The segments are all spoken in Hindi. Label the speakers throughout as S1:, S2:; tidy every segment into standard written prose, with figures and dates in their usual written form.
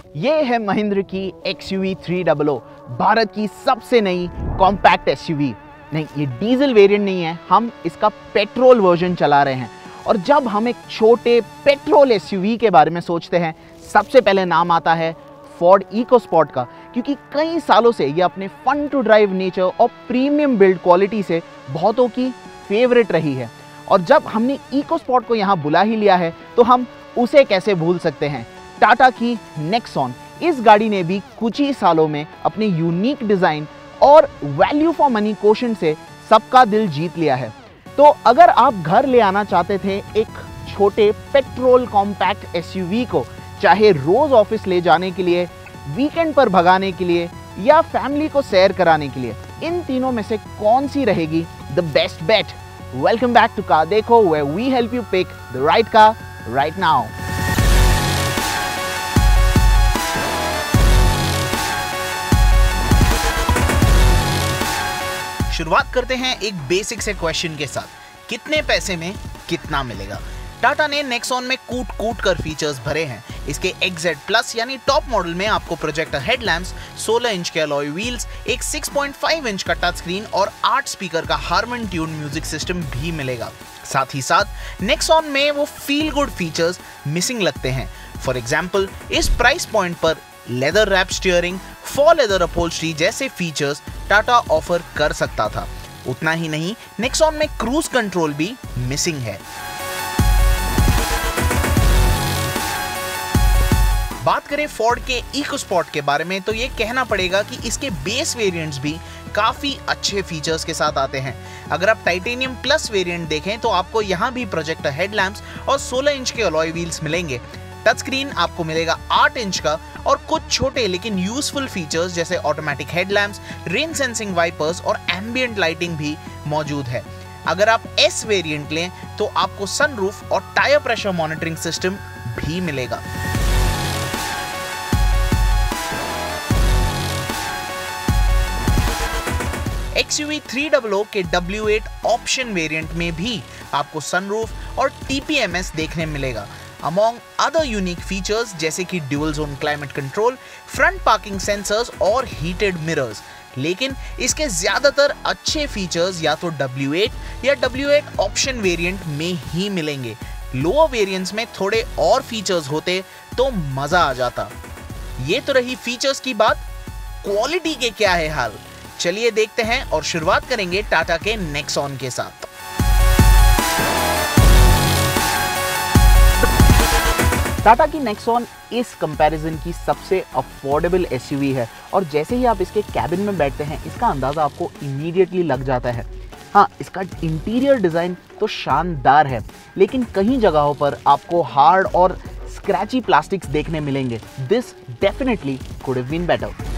S1: ये है महिंद्रा की XUV 300, भारत की सबसे नई कॉम्पैक्ट SUV। नहीं, ये डीजल वेरिएंट नहीं है, हम इसका पेट्रोल वर्जन चला रहे हैं। और जब हम एक छोटे पेट्रोल SUV के बारे में सोचते हैं, सबसे पहले नाम आता है फोर्ड इकोस्पोर्ट का, क्योंकि कई सालों से ये अपने फन टू ड्राइव नेचर और प्रीमियम बिल्ड क्वालिटी से बहुतों की फेवरेट रही है। और जब हमने इकोस्पोर्ट को यहाँ बुला ही लिया है तो हम उसे कैसे भूल सकते हैं, टाटा की नेक्सॉन। इस गाड़ी ने भी कुछ ही सालों में अपने यूनिक डिज़ाइन और वैल्यू फॉर मनी कोशेंट से सबका दिल जीत लिया है। तो अगर आप घर ले आना चाहते थे एक छोटे पेट्रोल कॉम्पैक्ट SUV को, चाहे रोज ऑफिस ले जाने के लिए, वीकेंड पर भगाने के लिए या फैमिली को सैर कराने के लिए, इन तीनों में से कौन सी रहेगी the best bet? Welcome back to CarDekho, where we help you pick the right car right now.
S2: शुरुआत करते हैं एक बेसिक से क्वेश्चन के साथ, कितने पैसे में कितना मिलेगा? टाटा ने नेक्सॉन में कूट कूट कर फीचर्स भरे हैं। इसके XZ प्लस यानी टॉप मॉडल में आपको प्रोजेक्टर हेडलैम्प्स, 16 इंच के अलॉय व्हील्स, एक 6.5 इंच का टच स्क्रीन और 8 स्पीकर का हार्मन ट्यून म्यूजिक सिस्टम भी मिलेगा। साथ ही साथ नेक्सॉन में वो फील गुड फीचर्स मिसिंग लगते हैं। फॉर एग्जाम्पल, इस प्राइस पॉइंट पर leather wrap steering, for leather upholstery जैसे फीचर्स टाटा ऑफर कर सकता था। उतना ही नहीं, नेक्सॉन में क्रूज कंट्रोल भी मिसिंग है। बात करें फोर्ड के इकोस्पोर्ट के बारे में तो ये कहना पड़ेगा कि इसके बेस वेरिएंट्स भी काफी अच्छे फीचर्स के साथ आते हैं। अगर आप टाइटेनियम प्लस वेरिएंट देखें तो आपको यहाँ भी प्रोजेक्टर हेडलैम्प्स और 16 इंच के अलॉय व्हील्स मिलेंगे। टच स्क्रीन आपको मिलेगा 8 इंच का और कुछ छोटे लेकिन यूजफुल फीचर्स जैसे automatic headlamps, rain sensing wipers और एम्बिएंट लाइटिंग भी मौजूद है। अगर आप S वेरिएंट लें तो आपको सनरूफ और टायर प्रेशर मॉनिटरिंग सिस्टम भी मिलेगा। XUV 300 के W8 ऑप्शन वेरिएंट में भी आपको सनरूफ और TPMS देखने मिलेगा। अमॉन्ग अदर यूनिक फीचर्स जैसे कि dual zone climate control, front parking sensors और हीटेड मिरर्स। लेकिन इसके ज्यादातर अच्छे फीचर्स या तो W8 या W8 ऑप्शन वेरिएंट में ही मिलेंगे। लोअर वेरिएंट्स में थोड़े और फीचर्स होते तो मजा आ जाता। ये तो रही फीचर्स की बात, क्वालिटी के क्या है हाल? चलिए देखते हैं और शुरुआत करेंगे टाटा के नेक्सॉन के साथ।
S1: टाटा की नेक्सॉन इस कंपैरिजन की सबसे अफोर्डेबल SUV है और जैसे ही आप इसके कैबिन में बैठते हैं इसका अंदाज़ा आपको इमीडिएटली लग जाता है। हाँ, इसका इंटीरियर डिज़ाइन तो शानदार है, लेकिन कई जगहों पर आपको हार्ड और स्क्रैची प्लास्टिक्स देखने मिलेंगे। This definitely could have been better.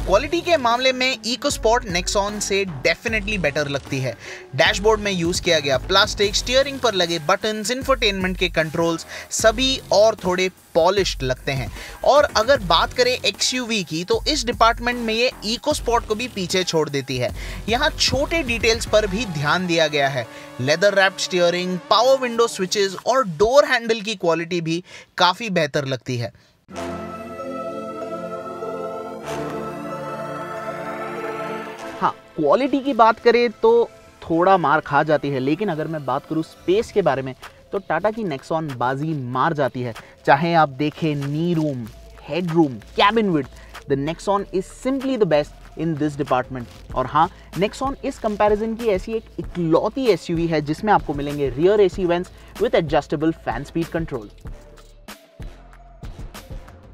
S2: Quality के मामले में इकोस्पोर्ट नेक्सॉन से डेफिनेटली बेटर लगती है। डैशबोर्ड में यूज किया गया प्लास्टिक, स्टीयरिंग पर लगे बटन्स, इंफोटेनमेंट के कंट्रोल्स सभी और थोड़े पॉलिश्ड लगते हैं। और अगर बात करें XUV की तो इस डिपार्टमेंट में ये इकोस्पोर्ट को भी पीछे छोड़ देती है। यहाँ छोटे डिटेल्स पर भी ध्यान दिया गया है। Leather wrapped steering, power window switches और डोर हैंडल की क्वालिटी भी काफी बेहतर लगती है।
S1: हाँ, क्वालिटी की बात करें तो थोड़ा मार खा जाती है, लेकिन अगर मैं बात करूँ स्पेस के बारे में तो टाटा की नेक्सॉन बाजी मार जाती है। चाहे आप देखें नी room, head room, cabin width, the Nexon is simply the best in this department. और हाँ, नेक्सॉन इस कंपैरिजन की ऐसी एक इकलौती SUV है जिसमें आपको मिलेंगे rear AC vents with adjustable fan speed control.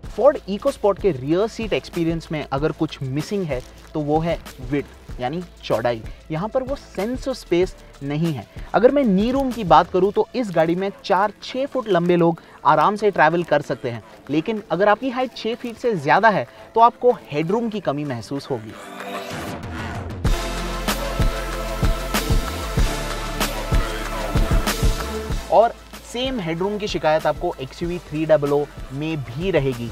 S1: Ford EcoSport के रियर सीट एक्सपीरियंस में अगर कुछ मिसिंग है तो वो है विड्थ यानी चौड़ाई। यहाँ पर वो सेंस ऑफ स्पेस नहीं है। अगर मैं नी रूम की बात करूँ तो इस गाड़ी में 4-6 फुट लंबे लोग आराम से ट्रैवल कर सकते हैं, लेकिन अगर आपकी हाइट 6 फीट से ज़्यादा है तो आपको हेडरूम की कमी महसूस होगी। और सेम हेडरूम की शिकायत आपको XUV 300 में भी रहेगी।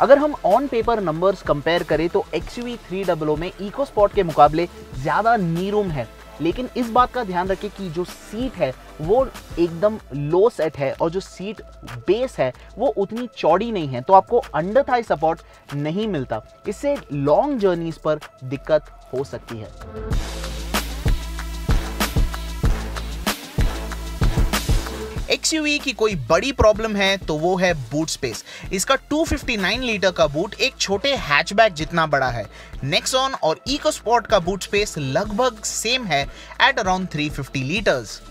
S1: अगर हम ऑन पेपर नंबर्स कंपेयर करें तो XUV 300 में इकोस्पोर्ट के मुकाबले ज़्यादा नी रूम है लेकिन इस बात का ध्यान रखें कि जो सीट है वो एकदम लो सेट है और जो सीट बेस है वो उतनी चौड़ी नहीं है, तो आपको अंडर थाई सपोर्ट नहीं मिलता। इससे लॉन्ग जर्नीज पर दिक्कत हो सकती है।
S2: XUV की कोई बड़ी प्रॉब्लम है तो वो है बूट स्पेस। इसका 259 लीटर का बूट एक छोटे हैचबैक जितना बड़ा है। नेक्सॉन और इकोस्पोर्ट का बूट स्पेस लगभग सेम है at around 350 litres.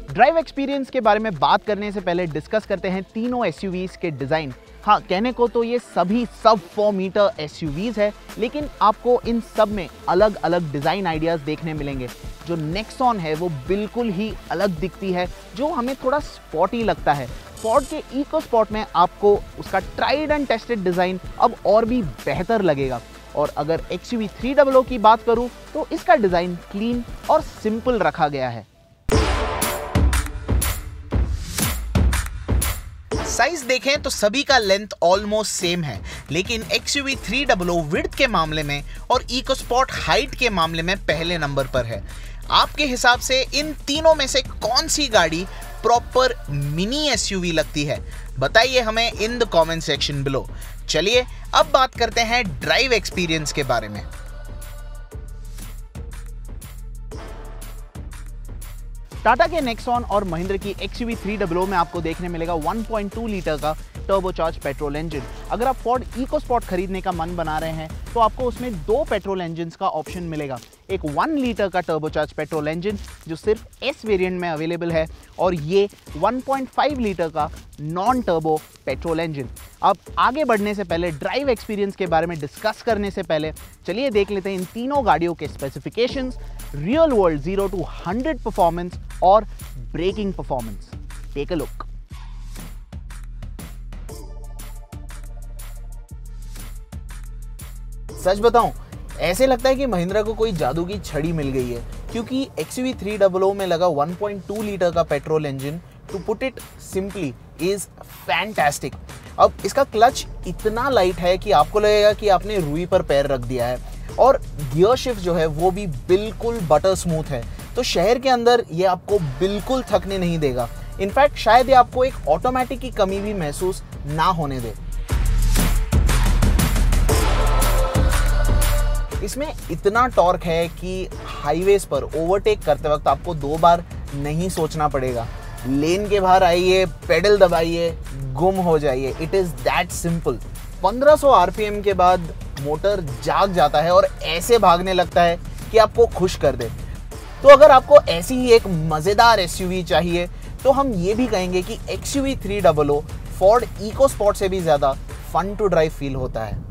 S1: Drive experience के बारे में बात करने से पहले डिस्कस करते हैं तीनों SUVs के डिज़ाइन। हाँ, कहने को तो ये सभी सब 4 मीटर SUVs है, लेकिन आपको इन सब में अलग अलग डिज़ाइन आइडियाज़ देखने मिलेंगे। जो नेक्सॉन है वो बिल्कुल ही अलग दिखती है, जो हमें थोड़ा स्पॉटी लगता है। फोर्ड के इकोस्पोर्ट में आपको उसका ट्राइड एंड टेस्टेड डिज़ाइन अब और भी बेहतर लगेगा। और अगर XUV 300 की बात करूँ तो इसका डिज़ाइन क्लीन और सिंपल रखा गया है।
S2: साइज देखें तो सभी का लेंथ ऑलमोस्ट सेम है, लेकिन XUV 300 विड्थ के मामले में और इकोस्पोर्ट हाइट के मामले में पहले नंबर पर है। आपके हिसाब से इन तीनों में से कौन सी गाड़ी प्रॉपर मिनी SUV लगती है? बताइए हमें in the comment section below. चलिए अब बात करते हैं ड्राइव एक्सपीरियंस के बारे में।
S1: टाटा के नेक्सॉन और महिंद्रा की XUV 300 में आपको देखने मिलेगा 1.2 लीटर का टर्बोचार्ज पेट्रोल इंजन। अगर आप फोर्ड इकोस्पोर्ट खरीदने का मन बना रहे हैं तो आपको उसमें 2 पेट्रोल इंजन का ऑप्शन मिलेगा। एक 1 लीटर का टर्बोचार्ज पेट्रोल इंजन जो सिर्फ S वेरिएंट में अवेलेबल है, और ये 1.5 लीटर का नॉन टर्बो पेट्रोल इंजन। अब आगे बढ़ने से पहले, ड्राइव एक्सपीरियंस के बारे में डिस्कस करने से पहले चलिए देख लेते हैं इन तीनों गाड़ियों के specifications, real world 0 to 100 performance और braking performance. Take a look. सच बताऊं, ऐसे लगता है कि महिंद्रा को कोई जादू की छड़ी मिल गई है, क्योंकि XUV 300 में लगा 1.2 लीटर का petrol engine, to put it simply, is fantastic. अब इसका क्लच इतना लाइट है कि आपको लगेगा कि आपने रुई पर पैर रख दिया है, और गियर शिफ्ट जो है वो भी बिल्कुल बटर स्मूथ है, तो शहर के अंदर ये आपको बिल्कुल थकने नहीं देगा। इनफैक्ट शायद ये आपको एक ऑटोमेटिक की कमी भी महसूस ना होने दे। इसमें इतना टॉर्क है कि हाईवेज पर ओवरटेक करते वक्त आपको 2 बार नहीं सोचना पड़ेगा। लेन के बाहर आइए, पेडल दबाइए, गुम हो जाइए। It is that simple. 1500 RPM के बाद मोटर जाग जाता है और ऐसे भागने लगता है कि आपको खुश कर दे। तो अगर आपको ऐसी ही एक मजेदार SUV चाहिए तो हम ये भी कहेंगे कि XUV 300 फोर्ड इकोस्पोर्ट से भी ज्यादा फन टू ड्राइव फील होता है।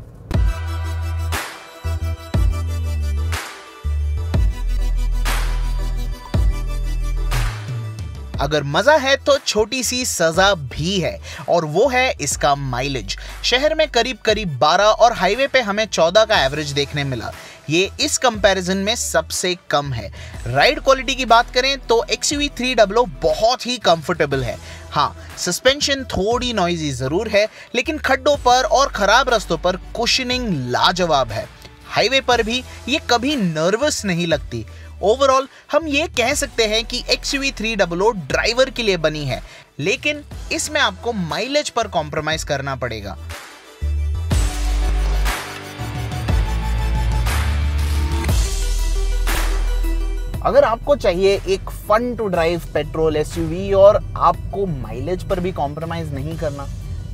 S2: अगर मजा है तो छोटी सी सजा भी है, और वो है इसका माइलेज। शहर में करीब 12 और हाईवे पे हमें 14 का एवरेज देखने मिला। ये इस कंपैरिजन में सबसे कम है। राइड क्वालिटी की बात करें तो XUV 300 बहुत ही कंफर्टेबल है। हाँ, सस्पेंशन थोड़ी नॉइजी जरूर है, लेकिन खड्डों पर और खराब रास्तों पर कुशनिंग लाजवाब है। हाईवे पर भी ये कभी नर्वस नहीं लगती। ओवरऑल हम ये कह सकते हैं कि XUV 300 ड्राइवर के लिए बनी है, लेकिन इसमें आपको माइलेज पर कॉम्प्रोमाइज करना पड़ेगा।
S1: अगर आपको चाहिए एक fun to drive petrol SUV और आपको माइलेज पर भी कॉम्प्रोमाइज नहीं करना,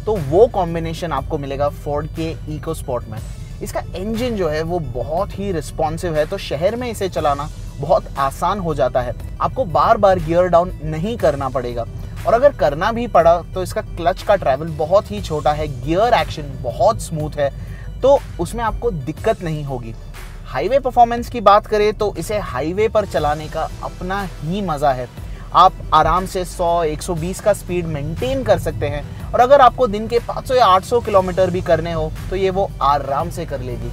S1: तो वो कॉम्बिनेशन आपको मिलेगा फोर्ड के इकोस्पोर्ट में। इसका इंजन जो है वो बहुत ही रिस्पॉन्सिव है, तो शहर में इसे चलाना बहुत आसान हो जाता है। आपको बार बार गियर डाउन नहीं करना पड़ेगा, और अगर करना भी पड़ा तो इसका क्लच का ट्रैवल बहुत ही छोटा है, गियर एक्शन बहुत स्मूथ है, तो उसमें आपको दिक्कत नहीं होगी। हाईवे परफॉर्मेंस की बात करें तो इसे हाईवे पर चलाने का अपना ही मज़ा है। आप आराम से 100-120 का स्पीड मेंटेन कर सकते हैं, और अगर आपको दिन के 500 या 800 किलोमीटर भी करने हो तो ये वो आराम से कर लेगी।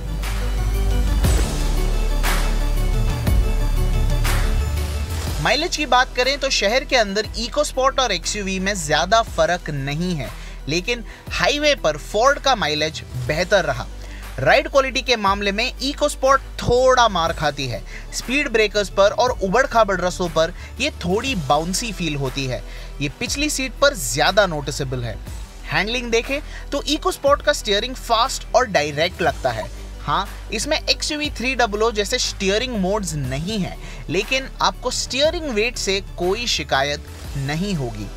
S2: माइलेज की बात करें तो शहर के अंदर इकोस्पोर्ट और XUV में ज्यादा फर्क नहीं है, लेकिन हाईवे पर फोर्ड का माइलेज बेहतर रहा। राइड क्वालिटी के मामले में इकोस्पोर्ट थोड़ा मार खाती है। स्पीड ब्रेकर्स पर और उबड़-खाबड़ रास्तों पर ये थोड़ी बाउंसी फील होती है। ये पिछली सीट पर ज्यादा नोटिसेबल है। हैंडलिंग देखें तो इकोस्पोर्ट का स्टीयरिंग फास्ट और डायरेक्ट लगता है। हाँ, इसमें XUV 300 जैसे स्टीयरिंग मोड्स नहीं है, लेकिन आपको स्टीयरिंग वेट से कोई शिकायत नहीं होगी।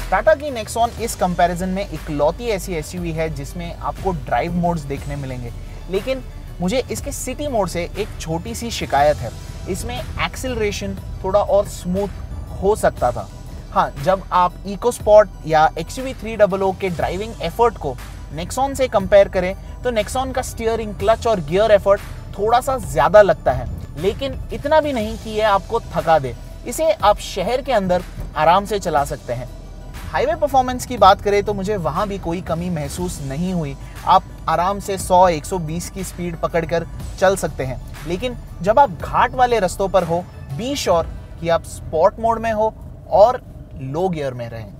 S2: टाटा की नेक्सॉन इस कंपैरिजन में इकलौती ऐसी एसयूवी है जिसमें आपको ड्राइव मोड्स देखने मिलेंगे, लेकिन मुझे इसके सिटी मोड से एक छोटी सी शिकायत है। इसमें एक्सेलरेशन थोड़ा और स्मूथ हो सकता था। हाँ, जब आप इकोस्पोर्ट या XUV 300 के ड्राइविंग एफर्ट को नेक्सॉन से कंपेयर करें तो नेक्सॉन का स्टीयरिंग, क्लच और गियर एफर्ट थोड़ा सा ज़्यादा लगता है, लेकिन इतना भी नहीं कि यह आपको थका दे। इसे आप शहर के अंदर आराम से चला सकते हैं। हाईवे परफॉर्मेंस की बात करें तो मुझे वहाँ भी कोई कमी महसूस नहीं हुई। आप आराम से 100-120 की स्पीड पकड़कर चल सकते हैं, लेकिन जब आप घाट वाले रास्तों पर हो, बी श्योर कि आप स्पोर्ट मोड में हो और लो गियर में रहें।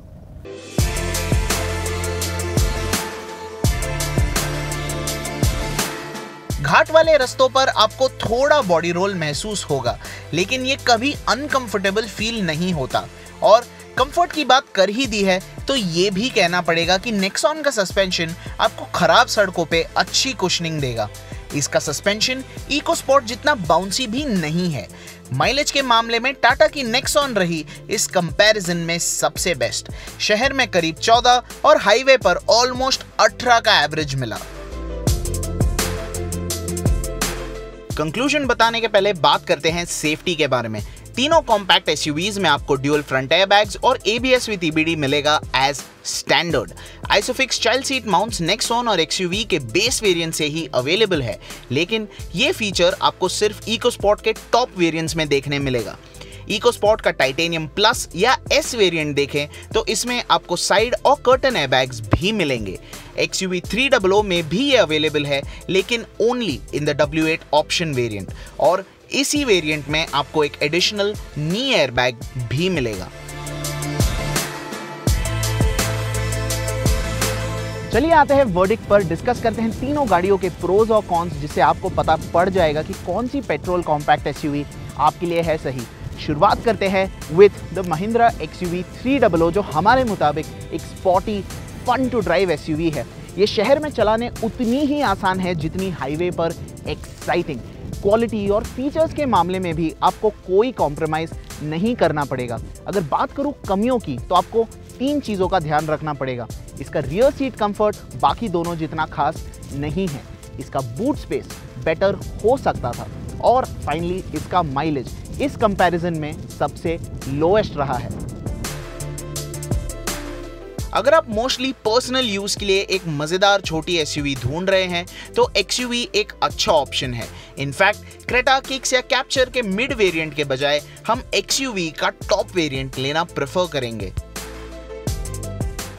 S2: घाट वाले रास्तों पर आपको थोड़ा बॉडी रोल महसूस होगा, लेकिन ये कभी अनकंफर्टेबल फील नहीं होता। और कंफर्ट की बात कर ही दी है तो ये भी कहना पड़ेगा कि नेक्सॉन का सस्पेंशन आपको खराब सड़कों पे अच्छी कुशनिंग देगा। इसका सस्पेंशन इकोस्पोर्ट जितना बाउंसी भी नहीं है। माइलेज के मामले में टाटा की नेक्सॉन रही इस कंपैरिजन में सबसे बेस्ट। शहर में करीब 14 और हाईवे पर ऑलमोस्ट 18 का एवरेज मिला। कंक्लूजन बताने के पहले बात करते हैं सेफ्टी के बारे में। तीनों कॉम्पैक्ट एसयूवीज में आपको ड्यूल फ्रंट एयरबैग्स और ABS विद EBD मिलेगा as standard. Isofix child seat mounts Nexon और XUV के बेस वेरिएंट से ही अवेलेबल है, लेकिन ये फीचर आपको सिर्फ इकोस्पोर्ट के टॉप वेरिएंट्स में देखने मिलेगा। इकोस्पोर्ट का टाइटेनियम प्लस या S वेरिएंट देखें तो इसमें आपको साइड और कर्टन एयरबैग्स भी मिलेंगे। XUV 300 में भी ये अवेलेबल है, लेकिन only in the W8 option variant, और इसी वेरिएंट में आपको एक एडिशनल नी एयरबैग भी मिलेगा।
S1: चलिए आते हैं वर्डिक्ट पर, डिस्कस करते हैं तीनों गाड़ियों के प्रोज और कॉन्स, जिससे आपको पता पड़ जाएगा कि कौन सी पेट्रोल कॉम्पैक्ट एसयूवी आपके लिए है सही। शुरुआत करते हैं विथ द महिंद्रा XUV 300, जो हमारे मुताबिक एक sporty fun to drive SUV है। ये शहर में चलाने उतनी ही आसान है जितनी हाईवे पर एक्साइटिंग। क्वालिटी और फीचर्स के मामले में भी आपको कोई कॉम्प्रोमाइज़ नहीं करना पड़ेगा। अगर बात करूं कमियों की तो आपको 3 चीज़ों का ध्यान रखना पड़ेगा। इसका रियर सीट कंफर्ट बाकी दोनों जितना खास नहीं है। इसका बूट स्पेस बेटर हो सकता था, और फाइनली इसका माइलेज इस कंपैरिजन में सबसे लोएस्ट रहा है।
S2: अगर आप मोस्टली पर्सनल यूज के लिए एक मजेदार छोटी एसयूवी ढूंढ रहे हैं तो XUV एक अच्छा ऑप्शन है। इनफैक्ट क्रेटा, किक्स या कैप्चर के मिड वेरिएंट के बजाय हम XUV का टॉप वेरिएंट लेना प्रेफर करेंगे।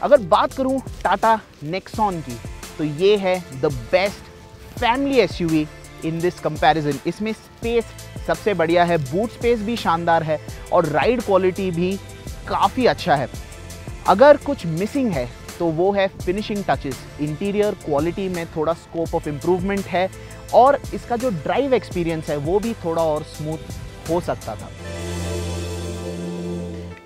S1: अगर बात करूं टाटा नेक्सॉन की तो ये है the best family SUV in this comparison. इसमें स्पेस सबसे बढ़िया है, बूट स्पेस भी शानदार है और राइड क्वालिटी भी काफ़ी अच्छा है। अगर कुछ मिसिंग है तो वो है फिनिशिंग टचेस। इंटीरियर क्वालिटी में थोड़ा स्कोप ऑफ इम्प्रूवमेंट है, और इसका जो ड्राइव एक्सपीरियंस है वो भी थोड़ा और स्मूथ हो सकता था।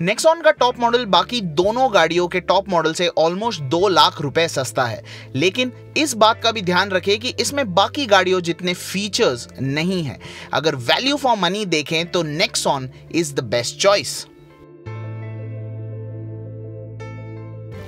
S2: नेक्सॉन का टॉप मॉडल बाकी दोनों गाड़ियों के टॉप मॉडल से ऑलमोस्ट 2 लाख रुपए सस्ता है, लेकिन इस बात का भी ध्यान रखें कि इसमें बाकी गाड़ियों जितने फीचर्स नहीं है। अगर वैल्यू फॉर मनी देखें तो Nexon is the best choice.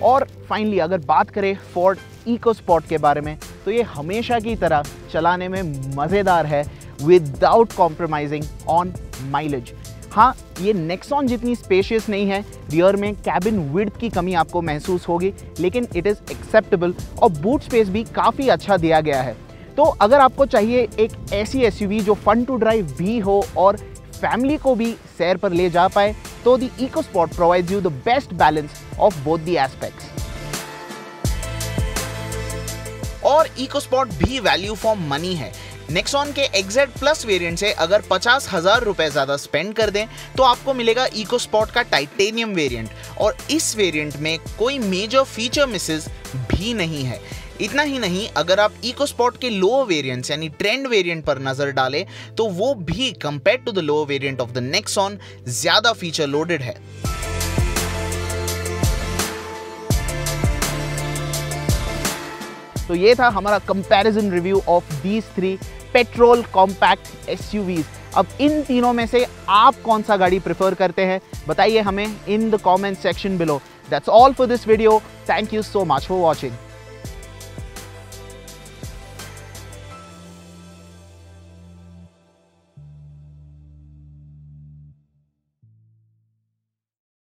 S1: और फाइनली अगर बात करें फोर्ड इकोस्पोर्ट के बारे में तो ये हमेशा की तरह चलाने में मज़ेदार है विदाउट कॉम्प्रोमाइजिंग ऑन माइलेज। हाँ, ये नेक्सॉन जितनी स्पेशियस नहीं है, रियर में कैबिन विड्थ की कमी आपको महसूस होगी, लेकिन इट इज़ एक्सेप्टेबल और बूट स्पेस भी काफ़ी अच्छा दिया गया है। तो अगर आपको चाहिए एक ऐसी एसयूवी जो फन टू ड्राइव भी हो और फैमिली को भी सैर पर ले जा पाए, तो the EcoSport provides you the best balance of both the aspects.
S2: और इकोस्पोर्ट भी वैल्यू फॉर मनी है। नेक्सॉन के XZ प्लस वेरिएंट से अगर 50,000 रुपए ज्यादा स्पेंड कर दें तो आपको मिलेगा इकोस्पोर्ट का टाइटेनियम वेरिएंट, और इस वेरिएंट में कोई मेजर फीचर मिसेस भी नहीं है। इतना ही नहीं, अगर आप इकोस्पोर्ट के लो वेरिएंट्स यानी ट्रेंड वेरिएंट पर नजर डालें तो वो भी compare to the low variant of the Nexon ज्यादा फीचर लोडेड है।
S1: तो ये था हमारा comparison review of these 3 petrol compact SUVs. अब इन तीनों में से आप कौन सा गाड़ी प्रेफर करते हैं बताइए हमें in the comment section below. That's all for this video. Thank you so much for watching.